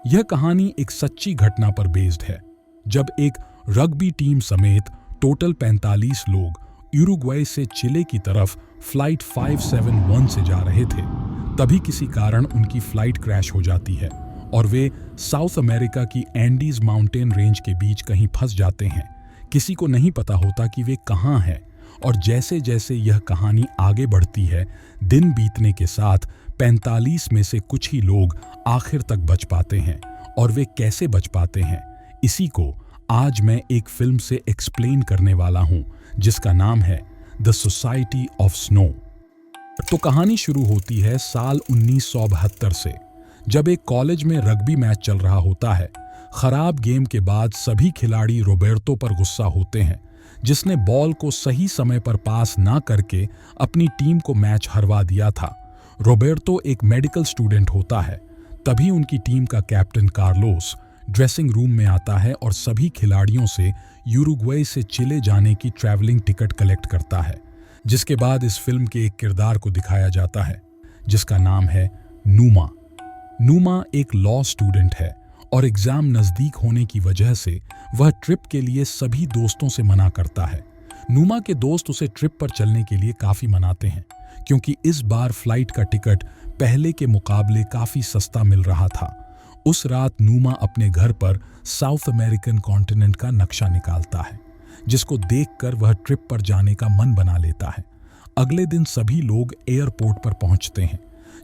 यह कहानी एक सच्ची घटना पर बेस्ड है। जब एक रग्बी टीम समेत टोटल 45 लोग यूरुग्वे से चिले की तरफ फ्लाइट 571 से जा रहे थे, तभी किसी कारण उनकी फ्लाइट क्रैश हो जाती है और वे साउथ अमेरिका की एंडीज माउंटेन रेंज के बीच कहीं फंस जाते हैं। किसी को नहीं पता होता कि वे कहाँ हैं, और जैसे जैसे यह कहानी आगे बढ़ती है, दिन बीतने के साथ 45 में से कुछ ही लोग आखिर तक बच पाते हैं। और वे कैसे बच पाते हैं, इसी को आज मैं एक फिल्म से एक्सप्लेन करने वाला हूं, जिसका नाम है द सोसाइटी ऑफ स्नो। तो कहानी शुरू होती है साल 1972 से, जब एक कॉलेज में रग्बी मैच चल रहा होता है। खराब गेम के बाद सभी खिलाड़ी रोबर्टो पर गुस्सा होते हैं, जिसने बॉल को सही समय पर पास ना करके अपनी टीम को मैच हरवा दिया था। रोबर्टो एक मेडिकल स्टूडेंट होता है। तभी उनकी टीम का कैप्टन कार्लोस ड्रेसिंग रूम में आता है और सभी खिलाड़ियों से यूरुग्वे से चिले जाने की ट्रैवलिंग टिकट कलेक्ट करता है। जिसके बाद इस फिल्म के एक किरदार को दिखाया जाता है, जिसका नाम है नूमा। नूमा एक लॉ स्टूडेंट है और एग्जाम नजदीक होने की वजह से वह ट्रिप के लिए सभी दोस्तों से मना करता है। नूमा के दोस्त उसे ट्रिप पर चलने के लिए काफी मनाते हैं, क्योंकि इस बार फ्लाइट का टिकट पहले के मुकाबले काफी सस्ता मिल रहा था। उस रात नूमा अपने घर पर साउथ अमेरिकन कॉन्टिनेंट का नक्शा निकालता है, जिसको देखकर वह ट्रिप पर जाने का मन बना लेता है। अगले दिन सभी लोग एयरपोर्ट पर पहुंचते हैं,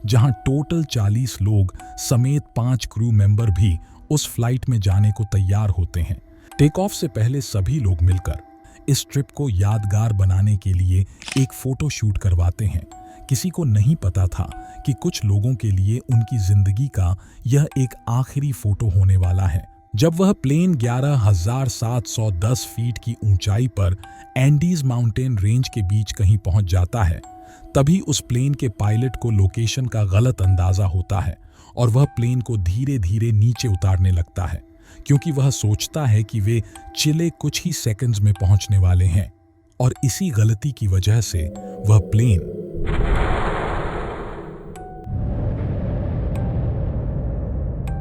जहां टोटल 40 लोग समेत 5 क्रू मेंबर भी उस फ्लाइट में जाने को तैयार होते हैं। टेक ऑफ से पहले सभी लोग मिलकर इस ट्रिप को यादगार बनाने के लिए एक फोटो शूट करवाते हैं। किसी को नहीं पता था कि कुछ लोगों के लिए उनकी जिंदगी का यह एक आखिरी फोटो होने वाला है। जब वह प्लेन 11,710 फीट की ऊंचाई पर एंडीज माउंटेन रेंज के बीच कहीं पहुंच जाता है, तभी उस प्लेन के पायलट को लोकेशन का गलत अंदाजा होता है और वह प्लेन को धीरे धीरे नीचे उतारने लगता है, क्योंकि वह सोचता है कि वे चिले कुछ ही सेकंड्स में पहुंचने वाले हैं। और इसी गलती की वजह से वह प्लेन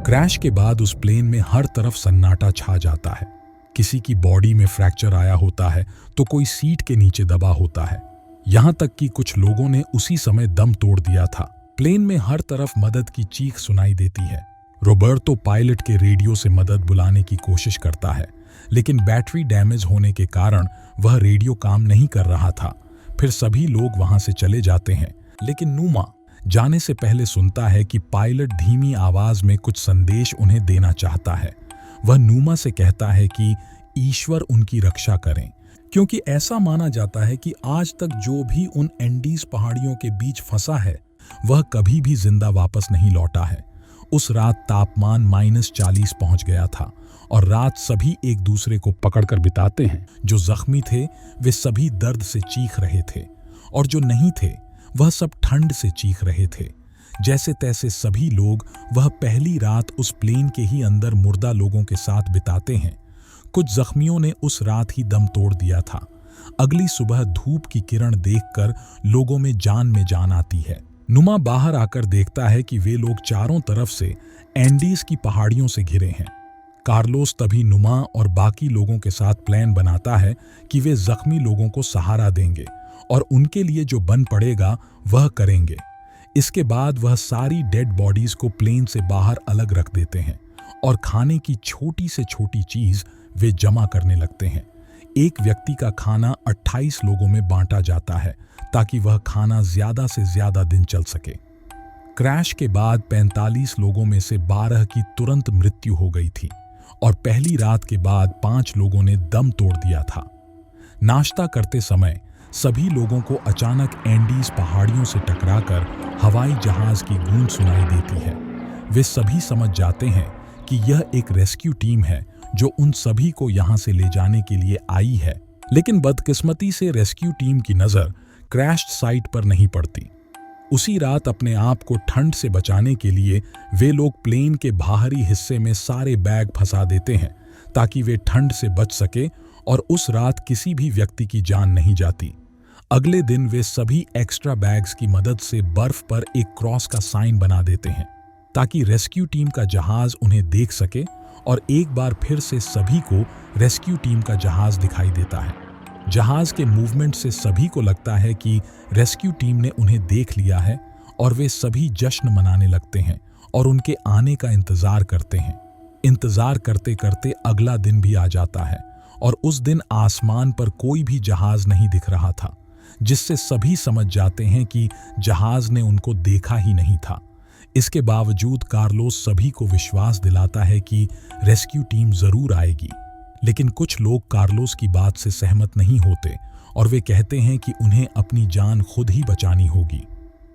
क्रैश के बाद उस प्लेन में हर तरफ सन्नाटा छा जाता है। किसी की बॉडी में फ्रैक्चर आया होता है तो कोई सीट के नीचे दबा होता है। यहां तक कि कुछ लोगों ने उसी समय दम तोड़ दिया था। प्लेन में हर तरफ मदद की चीख सुनाई देती है। रोबर्टो पायलट के रेडियो से मदद बुलाने की कोशिश करता है, लेकिन बैटरी डैमेज होने के कारण वह रेडियो काम नहीं कर रहा था। फिर सभी लोग वहां से चले जाते हैं, लेकिन नूमा जाने से पहले सुनता है कि पायलट धीमी आवाज में कुछ संदेश उन्हें देना चाहता है। वह नूमा से कहता है कि ईश्वर उनकी रक्षा करें, क्योंकि ऐसा माना जाता है कि आज तक जो भी उन एंडीज पहाड़ियों के बीच फंसा है, वह कभी भी जिंदा वापस नहीं लौटा है। उस रात तापमान -40 पहुंच गया था और रात सभी एक दूसरे को पकड़कर बिताते हैं। जो जख्मी थे वे सभी दर्द से चीख रहे थे, और जो नहीं थे वह सब ठंड से चीख रहे थे। जैसे तैसे सभी लोग वह पहली रात उस प्लेन के ही अंदर मुर्दा लोगों के साथ बिताते हैं। कुछ जख्मियों ने उस रात ही दम तोड़ दिया था। अगली सुबह धूप की किरण देखकर लोगों में जान आती है। नुमा बाहर आकर देखता है कि वे लोग चारों तरफ से एंडीज की पहाड़ियों से घिरे हैं। कार्लोस तभी नुमा और बाकी लोगों के साथ प्लान बनाता है कि वे जख्मी लोगों को सहारा देंगे और उनके लिए जो बन पड़ेगा वह करेंगे। इसके बाद वह सारी डेड बॉडीज को प्लेन से बाहर अलग रख देते हैं और खाने की छोटी से छोटी चीज वे जमा करने लगते हैं। एक व्यक्ति का खाना 28 लोगों में बांटा जाता है, ताकि वह खाना ज्यादा से ज्यादा दिन चल सके। क्रैश के बाद 45 लोगों में से 12 की तुरंत मृत्यु हो गई थी और पहली रात के बाद 5 लोगों ने दम तोड़ दिया था। नाश्ता करते समय सभी लोगों को अचानक एंडीज पहाड़ियों से टकराकर हवाई जहाज की गूंज सुनाई देती है। वे सभी समझ जाते हैं कि यह एक रेस्क्यू टीम है जो उन सभी को यहां से ले जाने के लिए आई है। लेकिन बदकिस्मती से रेस्क्यू टीम की नजर क्रैश साइट पर नहीं पड़ती। उसी रात अपने आप को ठंड से बचाने के लिए वे लोग प्लेन के बाहरी हिस्से में सारे बैग फंसा देते हैं, ताकि वे ठंड से बच सके, और उस रात किसी भी व्यक्ति की जान नहीं जाती। अगले दिन वे सभी एक्स्ट्रा बैग्स की मदद से बर्फ पर एक क्रॉस का साइन बना देते हैं। ताकि रेस्क्यू टीम का जहाज उन्हें देख सके और एक बार फिर से सभी को रेस्क्यू टीम का जहाज दिखाई देता है। जहाज के मूवमेंट से सभी को लगता है कि रेस्क्यू टीम ने उन्हें देख लिया है और वे सभी जश्न मनाने लगते हैं और उनके आने का इंतजार करते हैं। इंतजार करते करते अगला दिन भी आ जाता है और उस दिन आसमान पर कोई भी जहाज नहीं दिख रहा था, जिससे सभी समझ जाते हैं कि जहाज ने उनको देखा ही नहीं था। इसके बावजूद कार्लोस सभी को विश्वास दिलाता है कि रेस्क्यू टीम जरूर आएगी, लेकिन कुछ लोग कार्लोस की बात से सहमत नहीं होते और वे कहते हैं कि उन्हें अपनी जान खुद ही बचानी होगी।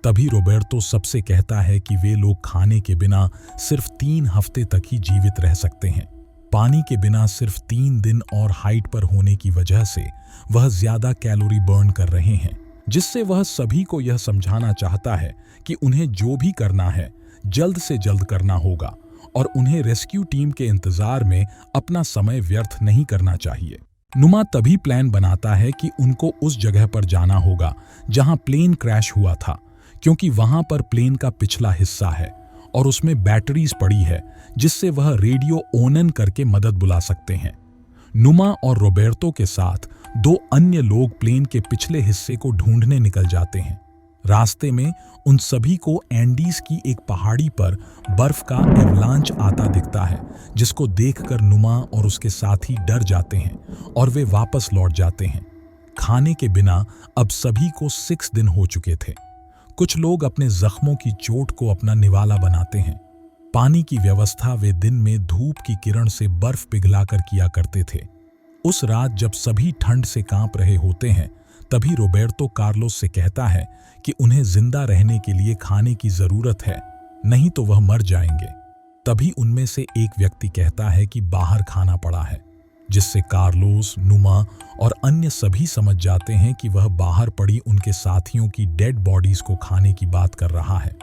तभी रोबर्टो सबसे कहता है कि वे लोग खाने के बिना सिर्फ 3 हफ्ते तक ही जीवित रह सकते हैं। पानी के बिना सिर्फ 3 दिन और हाइट पर होने की वजह से वह ज्यादा कैलोरी बर्न कर रहे हैं, जिससे वह सभी को यह समझाना चाहता है कि उन्हें जो भी करना है जल्द से जल्द करना होगा और उन्हें रेस्क्यू टीम के इंतजार में अपना समय व्यर्थ नहीं करना चाहिए। नुमा तभी प्लान बनाता है कि उनको उस जगह पर जाना होगा जहां प्लेन क्रैश हुआ था, क्योंकि वहां पर प्लेन का पिछला हिस्सा है और उसमें बैटरीज पड़ी है, जिससे वह रेडियो ओनन करके मदद बुला सकते हैं। नुमा और रोबर्टो के साथ 2 अन्य लोग प्लेन के पिछले हिस्से को ढूंढने निकल जाते हैं। रास्ते में उन सभी को एंडीज की एक पहाड़ी पर बर्फ का एवलांच आता दिखता है, जिसको देखकर नुमा और उसके साथी डर जाते हैं और वे वापस लौट जाते हैं। खाने के बिना अब सभी को 6 दिन हो चुके थे। कुछ लोग अपने जख्मों की चोट को अपना निवाला बनाते हैं। पानी की व्यवस्था वे दिन में धूप की किरण से बर्फ पिघलाकर किया करते थे। उस रात जब सभी ठंड से कांप रहे होते हैं, तभी रोबर्टो कार्लोस से कहता है कि उन्हें जिंदा रहने के लिए खाने की जरूरत है, नहीं तो वह मर जाएंगे। तभी उनमें से एक व्यक्ति कहता है कि बाहर खाना पड़ा है, जिससे कार्लोस, नुमा और अन्य सभी समझ जाते हैं कि वह बाहर पड़ी उनके साथियों की डेड बॉडीज को खाने की बात कर रहा है।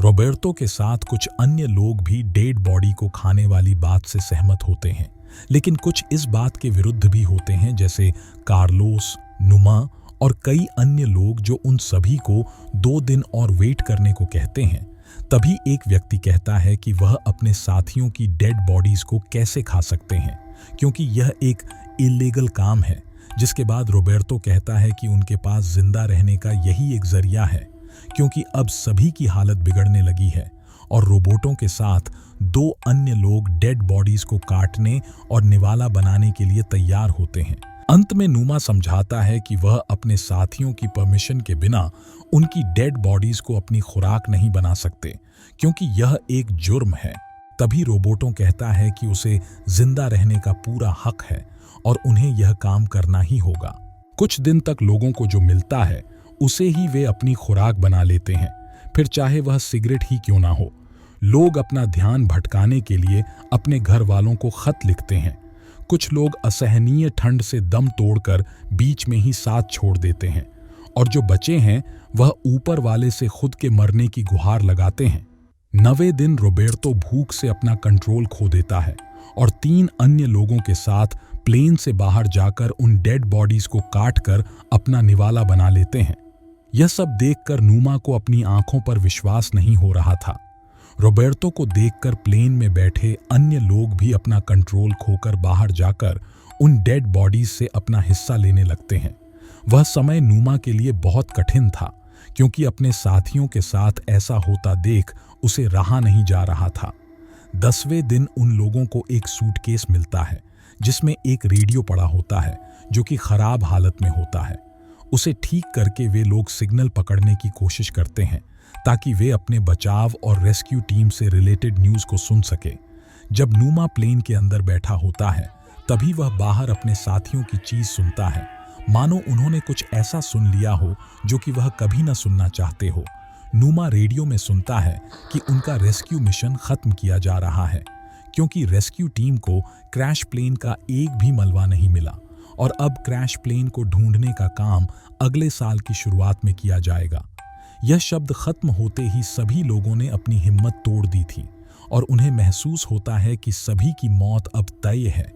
रोबर्टो के साथ कुछ अन्य लोग भी डेड बॉडी को खाने वाली बात से सहमत होते हैं, लेकिन कुछ इस बात के विरुद्ध भी होते हैं, जैसे कार्लोस, नुमा और कई अन्य लोग जो उन सभी को 2 दिन और वेट करने को कहते हैं। तभी एक व्यक्ति कहता है कि वह अपने साथियों की डेड बॉडीज को कैसे खा सकते हैं, क्योंकि यह एक इल्लीगल काम है। जिसके बाद रोबर्टो कहता है कि उनके पास जिंदा रहने का यही एक जरिया है, क्योंकि अब सभी की हालत बिगड़ने लगी है और रोबोटों के साथ 2 अन्य लोग डेड बॉडीज को काटने और निवाला बनाने के लिए तैयार होते हैं। अंत में नुमा समझाता है कि वह अपने साथियों की परमिशन के बिना उनकी डेड बॉडीज को अपनी खुराक नहीं बना सकते, क्योंकि यह एक जुर्म है। तभी रोबोटों कहता है कि उसे जिंदा रहने का पूरा हक है और उन्हें यह काम करना ही होगा। कुछ दिन तक लोगों को जो मिलता है उसे ही वे अपनी खुराक बना लेते हैं, फिर चाहे वह सिगरेट ही क्यों ना हो। लोग अपना ध्यान भटकाने के लिए अपने घर वालों को खत लिखते हैं। कुछ लोग असहनीय ठंड से दम तोड़कर बीच में ही साथ छोड़ देते हैं और जो बचे हैं वह ऊपर वाले से खुद के मरने की गुहार लगाते हैं। 9वें दिन रोबर्टो भूख से अपना कंट्रोल खो देता है और 3 अन्य लोगों के साथ प्लेन से बाहर जाकर उन डेड बॉडीज को काटकर अपना निवाला बना लेते हैं। यह सब देखकर नुमा को अपनी आंखों पर विश्वास नहीं हो रहा था। रोबर्टो को देखकर प्लेन में बैठे अन्य लोग भी अपना कंट्रोल खोकर बाहर जाकर उन डेड बॉडीज से अपना हिस्सा लेने लगते हैं। वह समय नुमा के लिए बहुत कठिन था, क्योंकि अपने साथियों के साथ ऐसा होता देख उसे रहा नहीं जा रहा था। 10वें दिन उन लोगों को एक सूटकेस मिलता है, जिसमें एक रेडियो पड़ा होता है जो कि खराब हालत में होता है। उसे ठीक करके वे लोग सिग्नल पकड़ने की कोशिश करते हैं, ताकि वे अपने बचाव और रेस्क्यू टीम से रिलेटेड न्यूज को सुन सके। जब नुमा प्लेन के अंदर बैठा होता है, तभी वह बाहर अपने साथियों की चीज सुनता है, मानो उन्होंने कुछ ऐसा सुन लिया हो जो कि वह कभी न सुनना चाहते हो। नुमा रेडियो में सुनता है कि उनका रेस्क्यू मिशन खत्म किया जा रहा है, क्योंकि रेस्क्यू टीम को क्रैश प्लेन का एक भी मलबा नहीं मिला और अब क्रैश प्लेन को ढूंढने का काम अगले साल की शुरुआत में किया जाएगा। यह शब्द खत्म होते ही सभी लोगों ने अपनी हिम्मत तोड़ दी थी और उन्हें महसूस होता है कि सभी की मौत अब तय है।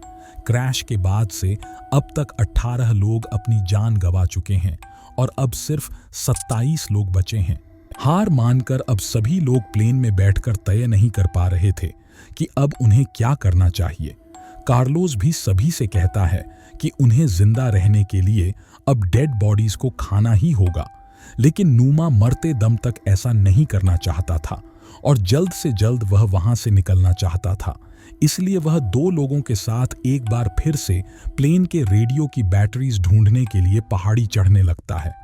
क्रैश के बाद से अब तक 18 लोग अपनी जान गंवा चुके हैं और अब सिर्फ 27 लोग बचे हैं। हार मानकर अब सभी लोग प्लेन में बैठकर तय नहीं कर पा रहे थे कि अब उन्हें क्या करना चाहिए। कार्लोस भी सभी से कहता है कि उन्हें जिंदा रहने के लिए अब डेड बॉडीज को खाना ही होगा, लेकिन नूमा मरते दम तक ऐसा नहीं करना चाहता था और जल्द से जल्द वह वहां से निकलना चाहता था। इसलिए वह 2 लोगों के साथ एक बार फिर से प्लेन के रेडियो की बैटरीज ढूंढने के लिए पहाड़ी चढ़ने लगता है।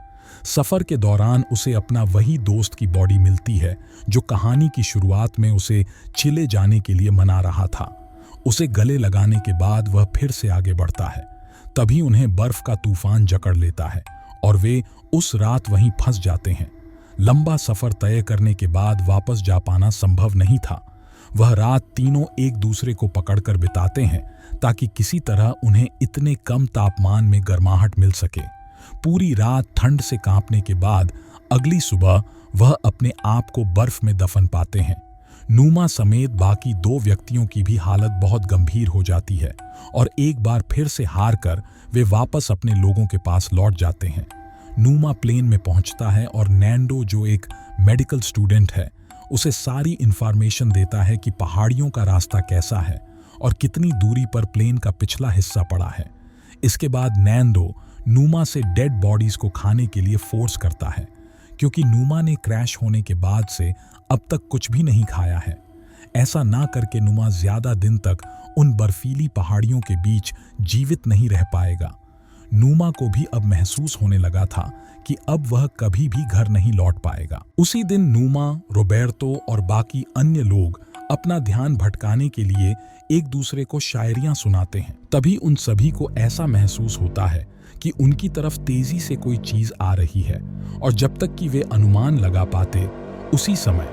सफर के दौरान उसे अपना वही दोस्त की बॉडी मिलती है जो कहानी की शुरुआत में उसे चिले जाने के लिए मना रहा था। उसे गले लगाने के बाद वह फिर से आगे बढ़ता है। तभी उन्हें बर्फ का तूफान जकड़ लेता है और वे उस रात वहीं फंस जाते हैं। लंबा सफर तय करने के बाद वापस जा पाना संभव नहीं था। वह रात तीनों एक दूसरे को पकड़कर बिताते हैं ताकि किसी तरह उन्हें इतने कम तापमान में गर्माहट मिल सके। पूरी रात ठंड से कांपने के बाद अगली सुबह वह अपने आप को बर्फ में दफन पाते हैं। नूमा समेत बाकी 2 व्यक्तियों की भी हालत बहुत गंभीर हो जाती है और एक बार फिर से हार कर वे वापस अपने लोगों के पास लौट जाते हैं। नूमा प्लेन में पहुंचता है और नैंडो, जो एक मेडिकल स्टूडेंट है, उसे सारी इंफॉर्मेशन देता है कि पहाड़ियों का रास्ता कैसा है और कितनी दूरी पर प्लेन का पिछला हिस्सा पड़ा है। इसके बाद नैंडो नूमा से डेड बॉडीज को खाने के लिए फोर्स करता है, क्योंकि नूमा ने क्रैश होने के बाद से अब तक कुछ भी नहीं खाया है। ऐसा ना करके नूमा ज्यादा दिन तक उन बर्फीली पहाड़ियों के बीच जीवित नहीं रह पाएगा। नूमा को भी अब महसूस होने लगा था कि अब वह कभी भी घर नहीं लौट पाएगा। उसी दिन नूमा, रोबर्टो और बाकी अन्य लोग अपना ध्यान भटकाने के लिए एक दूसरे को शायरियां सुनाते हैं। तभी उन सभी को ऐसा महसूस होता है कि उनकी तरफ तेजी से कोई चीज आ रही है और जब तक कि वे अनुमान लगा पाते, उसी समय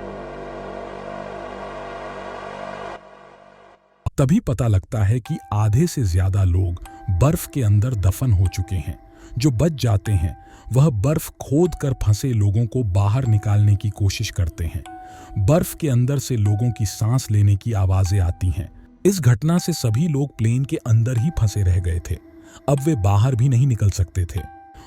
तभी पता लगता है कि आधे से ज्यादा लोग बर्फ के अंदर दफन हो चुके हैं। जो बच जाते हैं वह बर्फ खोद कर फंसे लोगों को बाहर निकालने की कोशिश करते हैं। बर्फ के अंदर से लोगों की सांस लेने की आवाजें आती हैं। इस घटना से सभी लोग प्लेन के अंदर ही फंसे रह गए थे। अब वे बाहर भी नहीं निकल सकते थे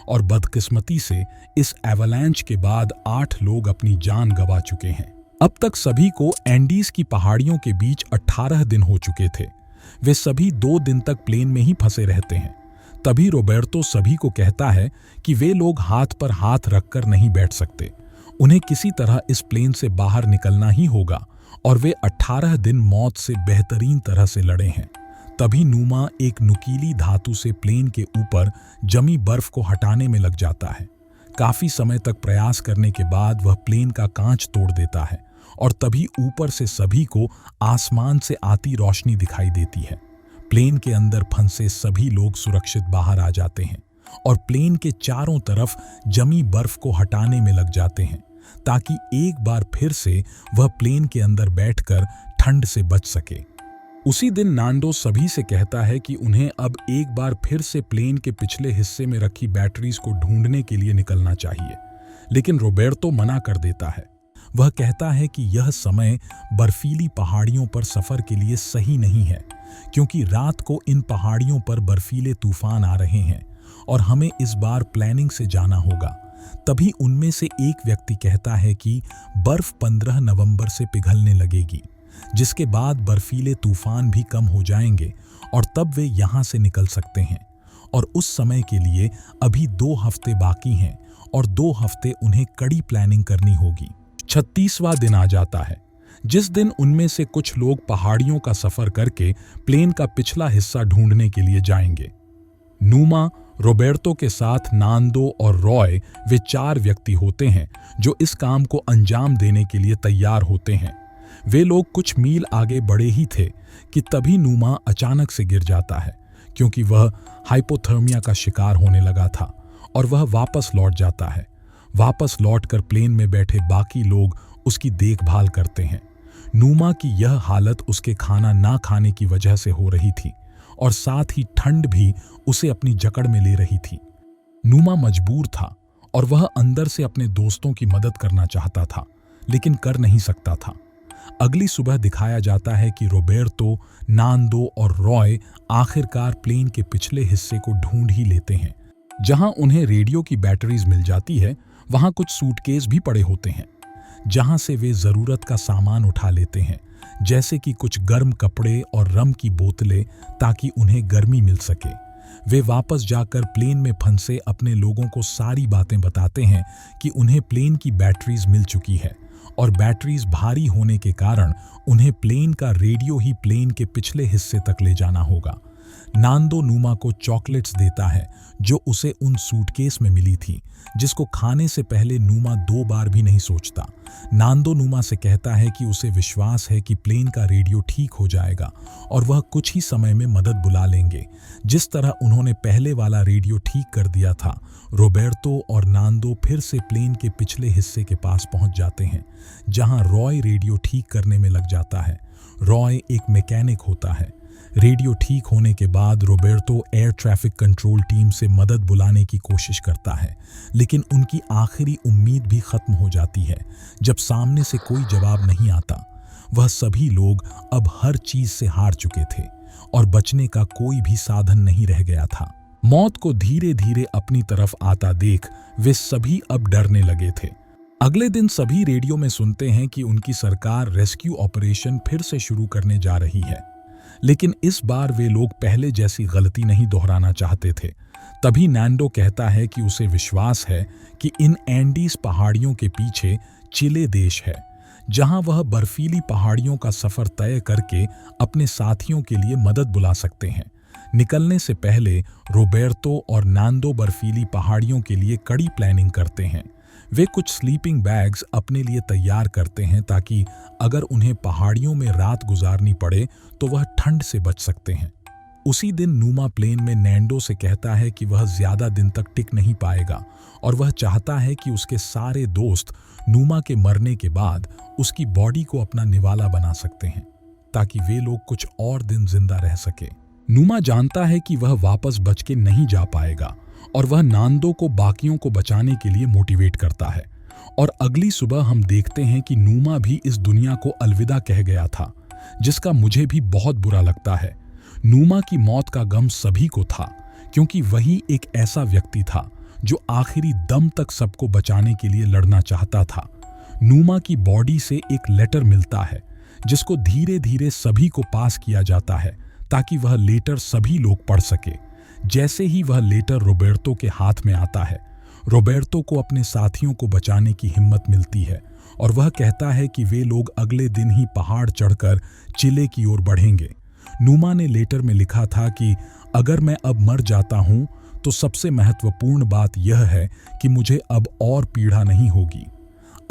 और बदकिस्मती से इस एवलांच के बाद 8 लोग अपनी जान गंवा चुके हैं। अब तक सभी को एंडीज की पहाड़ियों के बीच 18 दिन हो चुके थे। वे सभी 2 दिन तक प्लेन में ही फंसे रहते हैं। तभी रोबर्टो सभी को कहता है कि वे लोग हाथ पर हाथ रखकर नहीं बैठ सकते। उन्हें किसी तरह इस प्लेन से बाहर निकलना ही होगा और वे 18 दिन मौत से बेहतरीन तरह से लड़े हैं। तभी नूमा एक नुकीली धातु से प्लेन के ऊपर जमी बर्फ को हटाने में लग जाता है। काफी समय तक प्रयास करने के बाद वह प्लेन का कांच तोड़ देता है और तभी ऊपर से सभी को आसमान से आती रोशनी दिखाई देती है। प्लेन के अंदर फंसे सभी लोग सुरक्षित बाहर आ जाते हैं और प्लेन के चारों तरफ जमी बर्फ को हटाने में लग जाते हैं ताकि एक बार फिर से वह प्लेन के अंदर बैठकर ठंड से बच सके। उसी दिन नांडो सभी से कहता है कि उन्हें अब एक बार फिर से प्लेन के पिछले हिस्से में रखी बैटरीज को ढूंढने के लिए निकलना चाहिए, लेकिन रोबर्टो मना कर देता है। वह कहता है कि यह समय बर्फीली पहाड़ियों पर सफर के लिए सही नहीं है, क्योंकि रात को इन पहाड़ियों पर बर्फीले तूफान आ रहे हैं और हमें इस बार प्लानिंग से जाना होगा। तभी उनमें से एक व्यक्ति कहता है कि बर्फ 15 नवंबर से पिघलने लगेगी, जिसके बाद बर्फीले तूफान भी कम हो जाएंगे और तब वे यहां से निकल सकते हैं। और उस समय के लिए अभी 2 हफ्ते बाकी हैं और 2 हफ्ते उन्हें कड़ी प्लानिंग करनी होगी। 36वां दिन आ जाता है, जिस दिन उनमें से कुछ लोग पहाड़ियों का सफर करके प्लेन का पिछला हिस्सा ढूंढने के लिए जाएंगे। नूमा, रोबर्टो के साथ नांदो और रॉय, वे 4 व्यक्ति होते हैं जो इस काम को अंजाम देने के लिए तैयार होते हैं। वे लोग कुछ मील आगे बढ़े ही थे कि तभी नूमा अचानक से गिर जाता है, क्योंकि वह हाइपोथर्मिया का शिकार होने लगा था और वह वापस लौट जाता है। वापस लौटकर प्लेन में बैठे बाकी लोग उसकी देखभाल करते हैं। नूमा की यह हालत उसके खाना ना खाने की वजह से हो रही थी और साथ ही ठंड भी उसे अपनी जकड़ में ले रही थी। नूमा मजबूर था और वह अंदर से अपने दोस्तों की मदद करना चाहता था, लेकिन कर नहीं सकता था। अगली सुबह दिखाया जाता है कि रोबर्टो, नांदो और रॉय आखिरकार प्लेन के पिछले हिस्से को ढूंढ ही लेते हैं। जहां उन्हें रेडियो की बैटरीज मिल जाती है, वहां कुछ सूटकेस भी पड़े होते हैं, जहां से वे जरूरत का सामान उठा लेते हैं, जैसे कि कुछ गर्म कपड़े और रम की बोतलें, ताकि उन्हें गर्मी मिल सके। वे वापस जाकर प्लेन में फंसे अपने लोगों को सारी बातें बताते हैं कि उन्हें प्लेन की बैटरीज मिल चुकी है और बैटरीज भारी होने के कारण उन्हें प्लेन का रेडियो ही प्लेन के पिछले हिस्से तक ले जाना होगा। नांदो नूमा को चॉकलेट्स देता है जो उसे उन सूटकेस में मिली थी, जिसको खाने से पहले नूमा 2 बार भी नहीं सोचता। नांदो नूमा से कहता है कि उसे विश्वास है कि प्लेन का रेडियो ठीक हो जाएगा और वह कुछ ही समय में मदद बुला लेंगे, जिस तरह उन्होंने पहले वाला रेडियो ठीक कर दिया था। रोबर्टो और नांदो फिर से प्लेन के पिछले हिस्से के पास पहुंच जाते हैं, जहां रॉय रेडियो ठीक करने में लग जाता है। रॉय एक मैकेनिक होता है। रेडियो ठीक होने के बाद Roberto air traffic control team से मदद बुलाने की कोशिश करता है, लेकिन उनकी आखिरी उम्मीद भी खत्म हो जाती है जब सामने से कोई जवाब नहीं आता। वह सभी लोग अब हर चीज से हार चुके थे और बचने का कोई भी साधन नहीं रह गया था। मौत को धीरे धीरे अपनी तरफ आता देख वे सभी अब डरने लगे थे। अगले दिन सभी रेडियो में सुनते हैं कि उनकी सरकार रेस्क्यू ऑपरेशन फिर से शुरू करने जा रही है, लेकिन इस बार वे लोग पहले जैसी गलती नहीं दोहराना चाहते थे। तभी नांडो कहता है कि उसे विश्वास है कि इन एंडीज पहाड़ियों के पीछे चिले देश है, जहां वह बर्फीली पहाड़ियों का सफर तय करके अपने साथियों के लिए मदद बुला सकते हैं। निकलने से पहले रोबर्टो और नांदो बर्फीली पहाड़ियों के लिए कड़ी प्लानिंग करते हैं। वे कुछ स्लीपिंग बैग्स अपने लिए तैयार करते हैं ताकि अगर उन्हें पहाड़ियों में रात गुजारनी पड़े तो वह ठंड से बच सकते हैं। उसी दिन नूमा प्लेन में नैंडो से कहता है कि वह ज्यादा दिन तक टिक नहीं पाएगा और वह चाहता है कि उसके सारे दोस्त नूमा के मरने के बाद उसकी बॉडी को अपना निवाला बना सकते हैं, ताकि वे लोग कुछ और दिन जिंदा रह सके। नूमा जानता है कि वह वापस बच के नहीं जा पाएगा और वह नांदो को बाकियों को बचाने के लिए मोटिवेट करता है। और अगली सुबह हम देखते हैं कि नूमा भी इस दुनिया को अलविदा कह गया था, जिसका मुझे भी बहुत बुरा लगता है। नूमा की मौत का गम सभी को था, क्योंकि वही एक ऐसा व्यक्ति था जो आखिरी दम तक सबको बचाने के लिए लड़ना चाहता था। नूमा की बॉडी से एक लेटर मिलता है, जिसको धीरे धीरे सभी को पास किया जाता है ताकि वह लेटर सभी लोग पढ़ सके। जैसे ही वह लेटर रोबर्टो के हाथ में आता है, रोबर्टो को अपने साथियों को बचाने की हिम्मत मिलती है और वह कहता है कि वे लोग अगले दिन ही पहाड़ चढ़कर चिले की ओर बढ़ेंगे। नूमा ने लेटर में लिखा था कि अगर मैं अब मर जाता हूं तो सबसे महत्वपूर्ण बात यह है कि मुझे अब और पीड़ा नहीं होगी।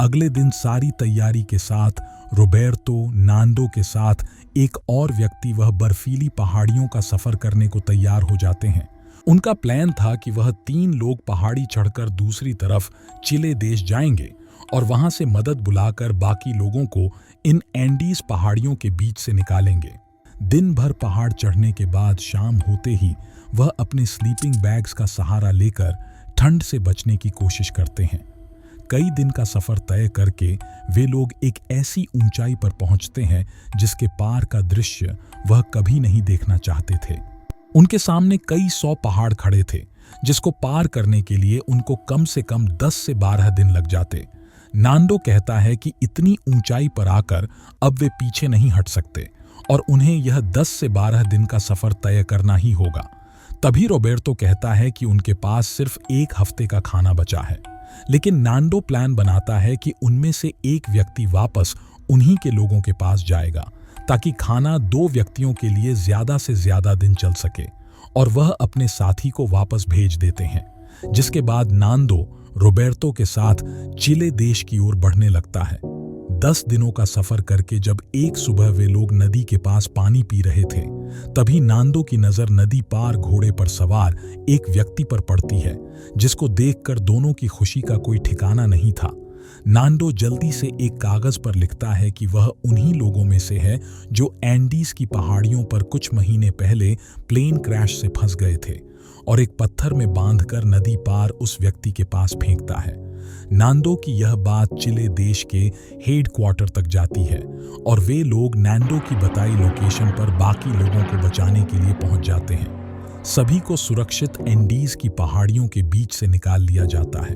अगले दिन सारी तैयारी के साथ रोबर्टो नांदो के साथ एक और व्यक्ति वह बर्फीली पहाड़ियों का सफर करने को तैयार हो जाते हैं। उनका प्लान था कि वह 3 लोग पहाड़ी चढ़कर दूसरी तरफ चिले देश जाएंगे और वहां से मदद बुलाकर बाकी लोगों को इन एंडीज पहाड़ियों के बीच से निकालेंगे। दिन भर पहाड़ चढ़ने के बाद शाम होते ही वह अपने स्लीपिंग बैग्स का सहारा लेकर ठंड से बचने की कोशिश करते हैं। कई दिन का सफर तय करके वे लोग एक ऐसी ऊंचाई पर पहुंचते हैं जिसके पार का दृश्य वह कभी नहीं देखना चाहते थे। उनके सामने कई 100 पहाड़ खड़े थे, जिसको पार करने के लिए उनको कम से कम 10 से 12 दिन लग जाते। नांडो कहता है कि इतनी ऊंचाई पर आकर अब वे पीछे नहीं हट सकते और उन्हें यह 10 से 12 दिन का सफर तय करना ही होगा। तभी रोबर्टो कहता है कि उनके पास सिर्फ 1 हफ्ते का खाना बचा है, लेकिन नांडो प्लान बनाता है कि उनमें से एक व्यक्ति वापस उन्हीं के लोगों के पास जाएगा ताकि खाना 2 व्यक्तियों के लिए ज्यादा से ज्यादा दिन चल सके, और वह अपने साथी को वापस भेज देते हैं। जिसके बाद नांदो रोबर्टो के साथ चिले देश की ओर बढ़ने लगता है। 10 दिनों का सफर करके जब एक सुबह वे लोग नदी के पास पानी पी रहे थे, तभी नांदो की नजर नदी पार घोड़े पर सवार एक व्यक्ति पर पड़ती है, जिसको देखकर दोनों की खुशी का कोई ठिकाना नहीं था। नांडो जल्दी से एक कागज पर लिखता है कि वह उन्हीं लोगों में से है जो एंडीज की पहाड़ियों पर कुछ महीने पहले प्लेन क्रैश से फंस गए थे, और एक पत्थर में बांधकर नदी पार उस व्यक्ति के पास फेंकता है। नांडो की यह बात चिले देश के हेडक्वार्टर तक जाती है और वे लोग नांडो की बताई लोकेशन पर बाकी लोगों को बचाने के लिए पहुंच जाते हैं। सभी को सुरक्षित एंडीज की पहाड़ियों के बीच से निकाल लिया जाता है।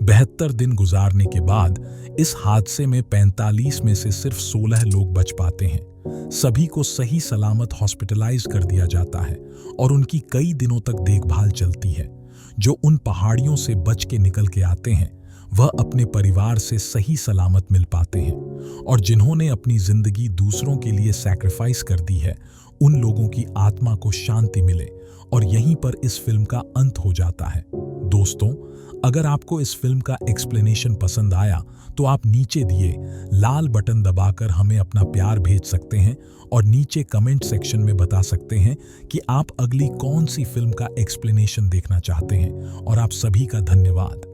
72 दिन गुजारने के बाद इस हादसे में 45 में से सिर्फ 16 लोग बच पाते हैं। सभी को सही सलामत हॉस्पिटलाइज कर दिया जाता है और उनकी कई दिनों तक देखभाल चलती है। जो उन पहाड़ियों से बच के निकल के आते हैं वह अपने परिवार से सही सलामत मिल पाते हैं, और जिन्होंने अपनी जिंदगी दूसरों के लिए सैक्रिफाइस कर दी है उन लोगों की आत्मा को शांति मिले। और यहीं पर इस फिल्म का अंत हो जाता है। दोस्तों, अगर आपको इस फिल्म का एक्सप्लेनेशन पसंद आया तो आप नीचे दिए लाल बटन दबाकर हमें अपना प्यार भेज सकते हैं और नीचे कमेंट सेक्शन में बता सकते हैं कि आप अगली कौन सी फिल्म का एक्सप्लेनेशन देखना चाहते हैं। और आप सभी का धन्यवाद।